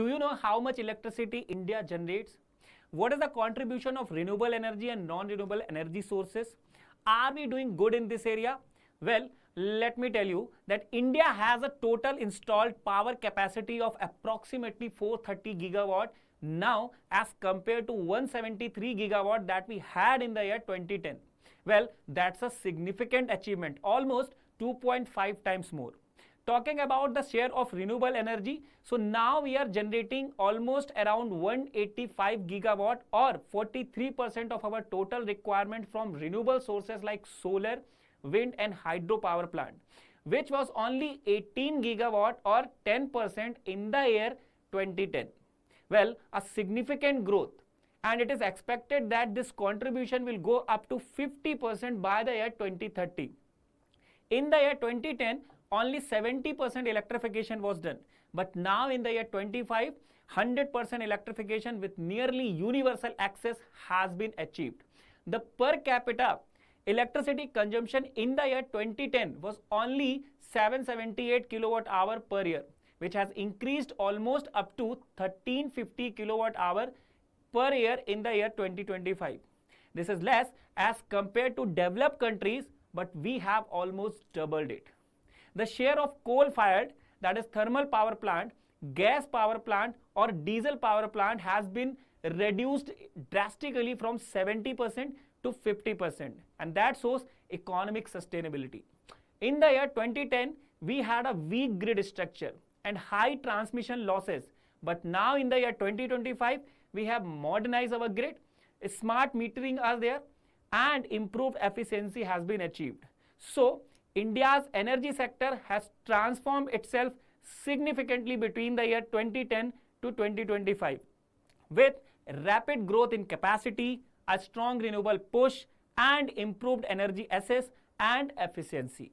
Do you know how much electricity India generates? What is the contribution of renewable energy and non-renewable energy sources? Are we doing good in this area? Well, let me tell you that India has a total installed power capacity of approximately 430 gigawatt now as compared to 173 gigawatt that we had in the year 2010. Well, that's a significant achievement, almost 2.5 times more. Talking about the share of renewable energy, so now we are generating almost around 185 gigawatt or 43% of our total requirement from renewable sources like solar, wind and hydropower plant, which was only 18 gigawatt or 10% in the year 2010. Well, a significant growth, and it is expected that this contribution will go up to 50% by the year 2030. In the year 2010, only 70% electrification was done. But now in the year 25, 100% electrification with nearly universal access has been achieved. The per capita electricity consumption in the year 2010 was only 778 kilowatt hour per year, which has increased almost up to 1350 kilowatt hour per year in the year 2025. This is less as compared to developed countries, but we have almost doubled it. The share of coal-fired, that is thermal power plant, gas power plant or diesel power plant has been reduced drastically from 70% to 50%, and that shows economic sustainability. In the year 2010, we had a weak grid structure and high transmission losses, but now in the year 2025, we have modernized our grid, smart metering are there, and improved efficiency has been achieved. So, India's energy sector has transformed itself significantly between the year 2010 to 2025 with rapid growth in capacity, a strong renewable push and improved energy access and efficiency.